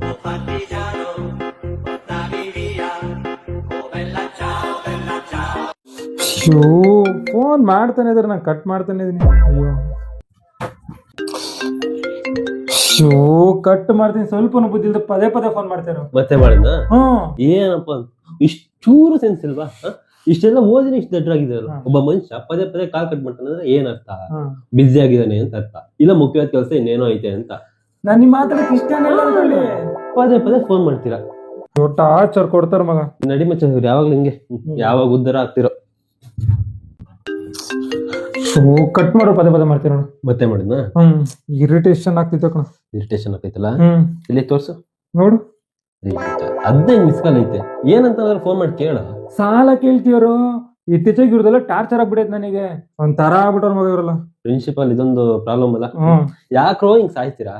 Oh partigiano, portami via. Oh bella ciao, bella ciao. Show phone ಮಾಡ್ತಾನೆ ಇದ್ರೆ ನಾನು cut ಮಾಡ್ತಾನೆ ಇದೀನಿ. ಅಯ್ಯೋ ಶೋ ಕಟ್ ಮಾಡ್ತೀನಿ. ಸ್ವಲ್ಪನೂ ಬುದ್ಧಿ ಇಲ್ದೆ ಪದೇ ಪದೇ ಫೋನ್ ಮಾಡ್ತಾರೋ. ಮತ್ತೆ ಮಾಡಿದ್ನ ಹ್ಮ್ ಏನಪ್ಪ ಇಷ್ಟೂರು ಸೆನ್ಸ್ ಇಲ್ವಾ ಇಷ್ಟೆಲ್ಲ ಓದಿನ ಇಷ್ಟು ದಡ್ಡರಾಗಿದ್ದಾರಲ್ಲ ಒಬ್ಬ ಮನುಷ್ಯ ಪದೇ ಪದೇ ಕಾಲ್ ಕಟ್ ಮಾಡ್ತಾನೆ ಅಂದ್ರೆ ಏನ್ ಅರ್ಥ ಬಿಸಿ ಆಗಿದ್ದಾನೆ ಅಂತ ಅರ್ಥ ಇಲ್ಲ ಮುಖ್ಯವಾದ ಕೆಲಸ ಇನ್ನೇನೋ ಐತೆ ಅಂತ ನಾನು ನಿಮ್ಮ ಮಾತಾಡಕ್ಕೆ ಇಷ್ಟನೇ ಇಲ್ಲ ಅನ್ಕೊಳ್ಳಿ. ಪದೇ ಪದೇ ಫೋನ್ ಮಾಡ್ತೀರಾ ಟಾರ್ಚರ್ ಕೊಡ್ತಾರ ಮಗ. ನಡಿ ಮಚ್ಚ ಯಾವಾಗ್ಲೂ ಹಿಂಗೆ ಯಾವಾಗ ಉದ್ದಾರ ಆಗ್ತಿರೋ ಶೋ ಕಟ್ ಮಾಡೋ ಪದೇ ಪದೇ ಮಾಡ್ತೀರ ನೋಡು. ಮತ್ತೆ ಮಾಡಿದ್ನ ಇರಿಟೇಷನ್ ಆಗ್ತಿತ್ತು ಕಣ. ಇರಿಟೇಷನ್ ಆಗ್ತೈತಲ್ಲ ಹ್ಮ್ ಇಲ್ಲಿ ತೋರ್ಸು ನೋಡು. 15 ಮಿಸ್ ಕಾಲ್ ಐತೆ ಏನಂತ ಫೋನ್ ಮಾಡಿ ಕೇಳ ಸಾಲ ಕೇಳ್ತೀವ್ರು. ಇತ್ತೀಚೆಗೆ ಇವ್ರದೆಲ್ಲ ಟಾರ್ಚರ್ ಆಗ್ಬಿಡೈತೆ ನನಗೆ. ಒಂಥರ ಆಗ್ಬಿಟ್ಟವ್ರ ಮಗ ಇವರೆಲ್ಲ. ಪ್ರಿನ್ಸಿಪಲ್ ಇದೊಂದು ಪ್ರಾಬ್ಲಮ್ ಅಲ್ಲ ಹ್ಮ್ ಯಾಕ್ರೋ ಹಿಂಗ್ ಸಾಯ್ತೀರಾ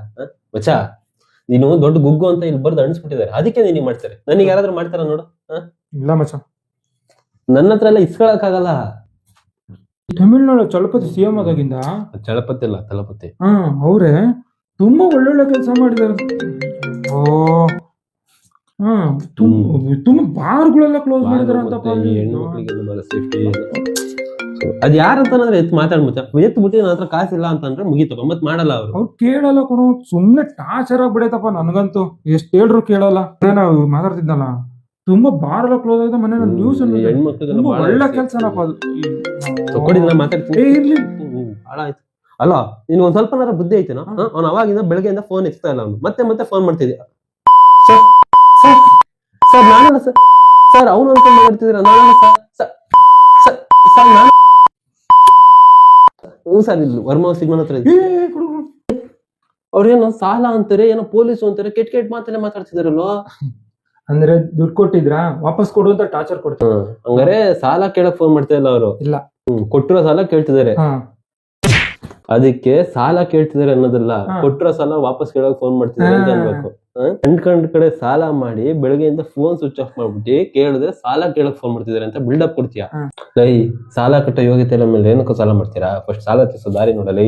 ಮಚ್ಚ ನೀನು ದೊಡ್ಡ ಗುಗ್ಗು ಅಂತ ಇಲ್ಲಿ ಬರ್ದು ಅಣಿಸ್ಬಿಟ್ಟಿದ್ದಾರೆ ಅದಕ್ಕೆ ನೀನು ಮಾಡ್ತಾರೆ ನನಗೆ ಯಾರಾದ್ರೂ ಮಾಡ್ತಾರ ನೋಡು ಇಲ್ಲ ಮಚ್ಚ. ನನ್ನ ಹತ್ರ ಎಲ್ಲ ಇಸ್ಕೊಳಕ್ ಆಗಲ್ಲ. ತಮಿಳ್ನಾಡು ಚಲಪತಿ ಸಿಎಂ ಆದಾಗಿಂದ ಚಳಪತಿ ಅಲ್ಲ ತಲಪತಿ ಅವ್ರೆ ತುಂಬಾ ಒಳ್ಳೊಳ್ಳೆ ಕೆಲಸ ಮಾಡಿದಾರೆ. ಓ ತುಂಬಾ ಬಾರ್ಗಳೆಲ್ಲ ಕ್ಲೋಸ್ ಮಾಡಿದಾರೆ ಅಂತಪ್ಪ. ಹೆಣ್ಣು ಮಕ್ಕಳಿಗೆ ಸೇಫ್ಟಿ ಅದ್ ಯಾರಂತಂದ್ರೆ ಎತ್ ಮಾತಾಡ್ಬಿಟ್ಟ ಎತ್ ಬಿಟ್ಟು ನನ್ನ ಹತ್ರ ಕಾಸಿಲ್ಲ ಅಂತಂದ್ರೆ ಮುಗಿತಪ್ಪ ಮತ್ ಮಾಡಲ್ಲ ಅವ್ರು ಕೇಳಲ್ಲ ಕಣೋ. ಸುಮ್ನೆ ಟಾರ್ಚರ್ ಆಗ್ಬಿಡೈತಪ್ಪ ನನ್ಗಂತೂ. ಎಷ್ಟ್ ಹೇಳ್ರು ಕೇಳಲ್ಲ. ನಾವು ಮಾತಾಡ್ತಿದ್ದಲ್ಲ ತುಂಬಾ ಬಾರ್ ಎಲ್ಲ ಕ್ಲೋಸ್ ಆಗಿದೆ ಮನೆ ನ್ಯೂಸ್. ಹೆಣ್ಮಕ್ಳಿಗೆಲ್ಲ ಒಳ್ಳೆ ಕೆಲ್ಸನಪ್ಪ ಅದು. ತಕೊಡಿ ನಾ ಮಾತಾಡ್ತೀನಿ ಇರ್ಲಿ ಹಾಳಾಯ್ತು ಅಲ್ಲ ನೀನ್ ಒಂದ್ ಸ್ವಲ್ಪ ಬುದ್ಧಿ ಐತೆನಾ ಅವ್ನು ಅವಾಗಿಂದ ಬೆಳಗ್ಗೆಯಿಂದ ಫೋನ್ ಎತ್ತಾ ಇಲ್ಲ ಅವ್ನು ಮತ್ತೆ ಮತ್ತೆ ಫೋನ್ ಮಾಡ್ತಿದ್ಯಾ ಸರ್ ನಾನಲ್ಲ ಸರ್ ಸರ್ ಅವನು ಅಂತ ಮಾಡ್ತಿದ್ದೀರ ನಾನಲ್ಲ ಸರ್ ಸರ್ ನಾನು ಹ್ಞೂ ಸರ್ ಇಲ್ಲಿ ವರ್ಮ ಸಿಗ್ನಲ್ ಹತ್ರ ಅವ್ರೇನೋ ಸಾಲ ಅಂತಾರೆ ಏನೋ ಪೊಲೀಸು ಅಂತಾರೆ ಕೆಟ್ಟ ಕೆಟ್ಟ ಮಾತಲ್ಲೇ ಮಾತಾಡ್ತಿದಾರಲ್ವ. ಅಂದ್ರೆ ದುಡ್ಡು ಕೊಟ್ಟಿದ್ರಾ ವಾಪಸ್ ಕೊಡು ಅಂತ ಟಾರ್ಚರ್ ಕೊಡ್ತಾರೆ. ಹಂಗಾರೆ ಸಾಲ ಕೇಳಕ್ ಫೋನ್ ಮಾಡ್ತಾ ಇಲ್ಲ ಅವರು. ಇಲ್ಲ ಕೊಟ್ಟಿರೋ ಸಾಲ ಕೇಳ್ತಿದಾರೆ. ಅದಕ್ಕೆ ಸಾಲ ಕೇಳ್ತಿದಾರೆ ಅನ್ನೋದಲ್ಲ ಕೊಟ್ಟಿರೋ ಸಾಲ ವಾಪಸ್ ಕೇಳಕ್ ಫೋನ್ ಮಾಡ್ತಿದಾರೆ ಅಂತ ಅನ್ಬೇಕು. ಕಂಡ್ ಕಡೆ ಸಾಲ ಮಾಡಿ ಬೆಳಗ್ಗೆಯಿಂದ ಫೋನ್ ಸ್ವಿಚ್ ಆಫ್ ಮಾಡ್ಬಿಟ್ಟು ಕೇಳಿದ್ರೆ ಸಾಲ ಕೇಳಕ್ ಫೋನ್ ಮಾಡ್ತಿದಾರೆ ಅಂತ ಬಿಲ್ಡಪ್ ಕೊಡ್ತೀಯ. ಲೈ ಸಾಲ ಕಟ್ಟೋ ಯೋಗ್ಯತೆ ಇಲ್ಲ ಮೇಲೆ ಏನಕ್ಕೂ ಸಾಲ ಮಾಡ್ತೀರಾ? ಫಸ್ಟ್ ಸಾಲ ತೀರ್ಸೋ ದಾರಿ ನೋಡಲಿ.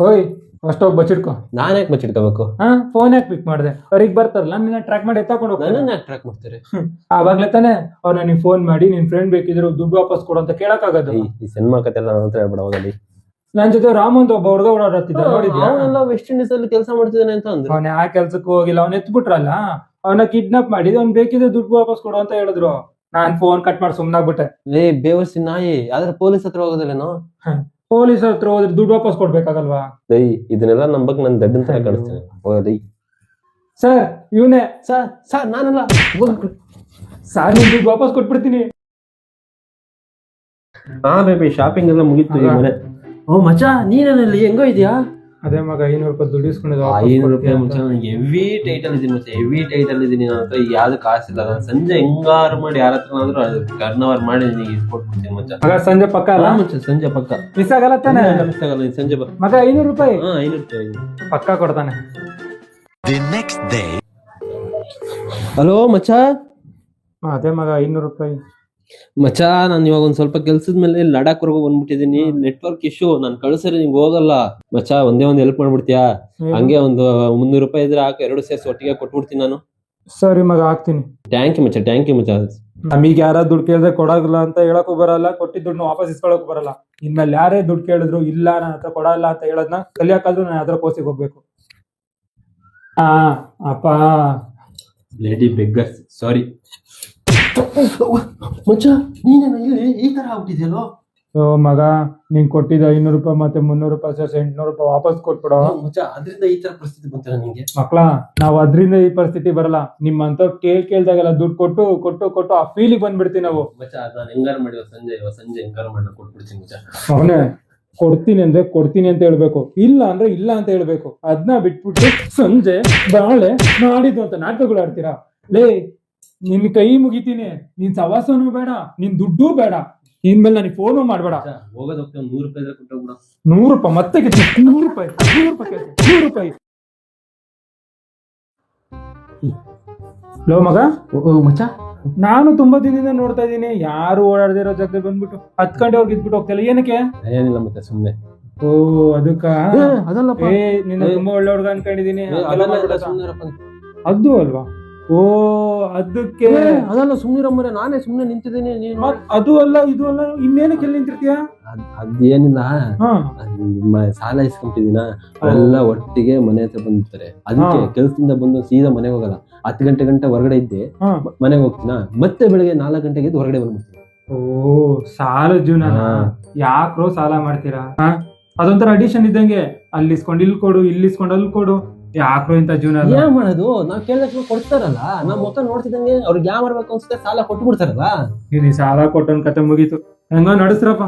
ಹೋಯ್ ಫಸ್ಟ್ ಹೋಗಿ ಬಚ್ಚಿಡ್ಕೊ. ನಾನ್ ಯಾಕೆ ಬಚ್ಚಿಡ್ಕೋಬೇಕು? ಫೋನ್ ಯಾಕೆ ಪಿಕ್ ಮಾಡಿದೆ? ಅವ್ರಿಗೆ ಬರ್ತಾರಲ್ಲ ನಿನ್ನ ಟ್ರ್ಯಾಕ್ ಮಾಡಿ ಎತ್ತಾಕೊಂಡು ಹೋಗ್ತಾರೆ. ನನ್ನ ಯಾಕೆ ಟ್ರ್ಯಾಕ್ ಮಾಡ್ತಾರೆ? ಆವಾಗ್ಲೇ ತಾನೆ ಅವ್ರು ನನಗೆ ಫೋನ್ ಮಾಡಿ ನಿನ್ ಫ್ರೆಂಡ್ ಬೇಕಿದ್ರು ದುಡ್ಡು ವಾಪಸ್ ಕೊಡು ಅಂತ ಕೇಳಕ್ ಆಗೋದು. ಈ ಸಿನಿಮಾ ಕತೆ ಎಲ್ಲ ನನ್ನ ಹತ್ರ ಹೇಳ್ಬೇಡ ಹೋಗಲಿ. ನನ್ ಜೊತೆ ರಾಮ ಅಂತ ಒಬ್ಬ ಹುಡುಗ ಓಡಾಡ್ತಿದ್ದ ನೋಡಿದ್ಯಾ? ಅವನೆಲ್ಲ ವೆಸ್ಟ್ ಇಂಡೀಸ್ ಅಲ್ಲಿ ಕೆಲಸ ಮಾಡ್ತಿದ್ದಾನೆ ಅಂತ ಅಂದ್ರೆ ಅವ್ನ ಯಾವ ಕೆಲ್ಸಕ್ಕೂ ಹೋಗಿಲ್ಲ. ಅವ್ನ ಎತ್ಬಿಟ್ರಲ್ಲ ಅವನ ಕಿಡ್ನಾಪ್ ಮಾಡಿದ್ ಅವ್ನ್ ಬೇಕಿದ್ರೆ ದುಡ್ಡು ವಾಪಸ್ ಕೊಡು ಅಂತ ಹೇಳಿದ್ರು. ನಾನ್ ಫೋನ್ ಕಟ್ ಮಾಡಿ ಸುಮ್ನಾಗ್ಬಿಟ್ಟೆ. ಲೇ ಬೇವರ್ಸಿ ನಾಯಿ ಆದ್ರೆ ಪೊಲೀಸ್ ಹತ್ರ ಹೋಗೋದಿಲ್ಲೇನೋ? ಪೊಲೀಸ್ ಹತ್ರ ಹೋದ್ರೆ ದುಡ್ಡು ವಾಪಸ್ ಕೊಡ್ಬೇಕಾಗಲ್ವಾ? ಲೈ ಇದನ್ನೆಲ್ಲ ನಂಬಕ್ ನನ್ ದಡ್ಡನ್ ತರ ಕಾಣಿಸ್ತೇನೆ. ಹೋಗಲಿ ಸರ್ ಇವನೇ ಸರ್ ನಾನಲ್ಲ ಸರ್ ನಿನ್ ದುಡ್ಡು ವಾಪಸ್ ಕೊಟ್ಬಿಡ್ತೀನಿ. ಹಾ ಬೇಬಿ ಶಾಪಿಂಗ್ ಎಲ್ಲ ಮುಗೀತು ಈ ಮನೆ. ಓ ಮಚ್ಚ ನೀನಲ್ಲಿ ಹೆಂಗೋ ಇದೆಯಾ? ಅದೇ ಮಗ 500 ರೂಪಾಯಿ ದುಡ್ಡು ಇಸ್ಕೊಂಡಿದ್ದು. 500 ರೂಪಾಯಿ ಮಚ್ಚ ನನಗೆ ಹೆವಿ ಟೈಟಲ್ ಇದೀನಿ ಮತ್ತೆ ಹೆವಿ ಟೈಟಲ್ ಇದೀನಿ. ನನ್ನ ಹತ್ರ ಈಗ ಯಾವ್ದು ಕಾಸಿಲ್ಲ. ನಾನು ಸಂಜೆ ಹೆಂಗಾರು ಮಾಡಿ ಯಾರ ಹತ್ರನಾದ್ರೂ ಟರ್ನ್ ಮಾಡಿ ನಿನಗೆ ಇಸ್ಕೊಟ್ಬಿಡ್ತೀನಿ ಮಚ್ಚ. ಮಗ ಸಂಜೆ ಪಕ್ಕ ಅಲ್ಲ? ಮಚ್ಚ ಸಂಜೆ ಪಕ್ಕ ಮಿಸ್ ಆಗಲ್ಲ ತಾನೆ? ಮಿಸ್ ಆಗಲ್ಲ. ಸಂಜೆ ಮಗ 500 ರೂಪಾಯಿ 500 ರೂಪಾಯಿ ಪಕ್ಕ ಕೊಡ್ತಾನೆ. ಹಲೋ ಮಚ್ಚ. ಅದೇ ಮಗ 500 ರೂಪಾಯಿ. ಮಚ್ಚ ನಾನು ಇವಾಗ ಒಂದ್ ಸ್ವಲ್ಪ ಕೆಲ್ಸದ ಮೇಲೆ ಲಡಾಖ್ ವರ್ಗು ಬಂದ್ಬಿಟ್ಟಿದೀನಿ. Network issue. ನಾನು ಕಳ್ಸರಿ ನಿಂಗೆ ಹೋಗಲ್ಲ ಮಚ್ಚ. ಒಂದೇ ಒಂದ್ ಹೆಲ್ಪ್ ಮಾಡ್ಬಿಡ್ತೀಯಾ? ಹಂಗೆ ಒಂದು 300 ರೂಪಾಯಿ ಇದ್ರೆ ಹಾಕಿ 2 ಸೇರ್ಸಿ ಒಟ್ಟಿಗೆ ಕೊಟ್ಬಿಡ್ತೀನಿ ನಾನು. ಸರಿ ಮಗ ಹಾಕ್ತೀನಿ. ಥ್ಯಾಂಕ್ ಯು ಮಚ್ಚ ಥ್ಯಾಂಕ್ ಯು ಮಚ್ಚ. ನಮೀಗ ಯಾರ ದುಡ್ಡು ಕೇಳಿದ್ರೆ ಕೊಡಾಗಲ್ಲ ಅಂತ ಹೇಳಕ್ಕೂ ಬರಲ್ಲ. ಕೊಟ್ಟಿದ್ ದುಡ್ಡು ವಾಪಸ್ ಇಸ್ಕೊಳಕ್ಕೂ ಬರಲ್ಲ. ಇನ್ಮೇಲೆ ಯಾರೇ ದುಡ್ಡು ಕೇಳಿದ್ರು ಇಲ್ಲ ನನ್ನ ಹತ್ರ ಕೊಡಲ್ಲ ಅಂತ ಹೇಳದ್ನ ಕಲಿಯಾಕಾದ್ರೂ ನಾನು ಅದ್ರ ಕೋಸಿಗೆ ಹೋಗ್ಬೇಕು. ಅಪ್ಪ ಲೇಡಿ ಬೆಗ್ಗರ್ಸ್ ಸಾರಿ ಮಚ್ಚ. ನೀನೇನ ಇಲ್ಲಿ ಈ ತರ ಆಗ್ಬಿಟ್ಟಿದ್ಯಲ್ಲೋ? ಮಗ ನೀನ್ ಕೊಟ್ಟಿದ್ದ 500 ರೂಪಾಯಿ ಮತ್ತೆ 300 ರೂಪಾಯಿ ಸೇರ್ಸಿ 800 ರೂಪಾಯಿ ವಾಪಸ್ ಕೊಟ್ಬಿಡೋ ಮಚ್ಚ. ಅದ್ರಿಂದ ಈ ತರ ಪರಿಸ್ಥಿತಿ ಬಂತಲ್ಲ ನಿಂಗೆ? ಮಕ್ಳ ನಾವ್ ಅದ್ರಿಂದ ಈ ಪರಿಸ್ಥಿತಿ ಬರಲ್ಲ. ನಿಮ್ಮಂತ ಕೇಳ್ದಾಗೆಲ್ಲ ದುಡ್ಡು ಕೊಟ್ಟು ಕೊಟ್ಟು ಕೊಟ್ಟು ಆ ಫೀಲಿಗೆ ಬಂದ್ಬಿಡ್ತೀವಿ ನಾವು ಮಚ್ಚ. ನಾನು ಹೆಂಗಾರ ಮಾಡಿವ ಸಂಜೆ ಹೆಂಗಾರ ಮಾಡಿ ಕೊಟ್ಬಿಡ್ತೀನಿ ಮಚ್ಚ. ಅವನೇ ಕೊಡ್ತೀನಿ ಅಂದ್ರೆ ಕೊಡ್ತೀನಿ ಅಂತ ಹೇಳ್ಬೇಕು, ಇಲ್ಲ ಅಂದ್ರೆ ಇಲ್ಲ ಅಂತ ಹೇಳ್ಬೇಕು. ಅದನ್ನ ಬಿಟ್ಬಿಟ್ಟು ಸಂಜೆ ಬಾಳೆ ನಾಡಿದ್ದು ಅಂತ ನಾಟಕಗಳು ಆಡ್ತೀರಾ? ಲೇ ನಿನ್ ಕೈ ಮುಗಿತೀನಿ. ನಿನ್ ಸವಾಸನೂ ಬೇಡ, ನಿನ್ ದುಡ್ಡು ಬೇಡ. ಇನ್ಮೇಲೆ ನನಗೆ ಫೋನು ಮಾಡ್ಬೇಡ. ಹೋಗೋದ್ 100 ರೂಪಾಯಿ ಕೊಟ್ಟೋಗ್ಬಿಡ. 100 ರೂಪಾಯಿ ಮತ್ತೆ 100 ರೂಪಾಯಿ 100 ರೂಪಾಯಿ. ಲೋ ಮಗ ಮಚ್ಚ, ನಾನು ತುಂಬಾ ದಿನದಿಂದ ನೋಡ್ತಾ ಇದೀನಿ ಯಾರು ಓಡಾಡದಿರೋ ಜಾಗದಲ್ಲಿ ಬಂದ್ಬಿಟ್ಟು ಹತ್ಕೊಂಡೆ ಅವ್ರಿಗೆ ಇದ್ಬಿಟ್ಟು ಹೋಗ್ತಿಲ್ಲ. ಏನಕ್ಕೆ? ಏನಿಲ್ಲ ಮತ್ತೆ ಸುಮ್ನೆ. ಓ ಅದಕ್ಕ ಅದಲ್ಲಪ್ಪ. ನಿನ್ನ ತುಂಬಾ ಒಳ್ಳೆ ಹುಡುಗ ಅನ್ಕೊಂಡಿದೀನಿ. ಅದು ಅಲ್ವಾ? ಓ ಅದಕ್ಕೆ ಅದಲ್ಲ ಸುಮ್ನಿರಮ್ಮರೆ, ನಾನೇ ಸುಮ್ನೆ ನಿಂತಿದ್ದೀನಿ, ನೀನು ಮತ್ ಅದು ಅಲ್ಲ ಇದು ಅಲ್ಲ ಇನ್ನೇನಕ್ಕೆ ಎಲ್ಲಿ ನಿಂತಿರ್ತೀಯ? ಅದೇನಿಲ್ಲ, ಹಾ ಸಾಲ ಇಸ್ಕೊಂತಿದ್ದೀನ, ಅವರೆಲ್ಲ ಒಟ್ಟಿಗೆ ಮನೆ ಹತ್ರ ಬಂದಿರ್ತಾರೆ. ಅದಕ್ಕೆ ಕೆಲ್ಸದಿಂದ ಬಂದು ಸೀದಾ ಮನೆಗೆ ಹೋಗಲ್ಲ, 10 ಗಂಟೆ ಹೊರಗಡೆ ಇದ್ದೆ ಮನೆಗೆ ಹೋಗ್ತೀನ, ಮತ್ತೆ ಬೆಳಿಗ್ಗೆ 4 ಗಂಟೆಗೆ ಎದ್ದು ಹೊರಗಡೆ ಬಂದ್ಬಿಡ್ತೀನಿ. ಓ ಸಾಲ ಜೀವನ ಯಾಕ್ರೋ ಸಾಲ ಮಾಡ್ತೀರಾ? ಅದೊಂಥರ ಅಡಿಷನ್ ಇದ್ದಂಗೆ, ಅಲ್ಲಿ ಇಸ್ಕೊಂಡು ಇಲ್ಲಿ ಕೊಡು, ಇಲ್ಲಿ ಇಸ್ಕೊಂಡು ಅಲ್ಲಿ ಕೊಡು, ಯಾಕ್ರೋ ಇಂತ ಜೀವನ? ಏನ್ ಮಾಡೋದು, ನಾವ್ ಕೇಳಿದ ಕೊಡ್ತಾರಲ್ಲ, ನಾವ್ ಮೊತ್ತ ನೋಡ್ತಿದಂಗೆ ಅವ್ರಿಗೆ ಯಾವ ಮಾಡ್ಬೇಕು ಅನ್ಸುತ್ತೆ ಸಾಲ ಕೊಟ್ಟು ಬಿಡ್ತಾರಲ್ಲ. ನೀನ್ ಸಾಲ ಕೊಟ್ಟನ್ ಕತೆ ಮುಗೀತು, ಹೆಂಗೋ ನಡೆಸ್ರಪ್ಪ.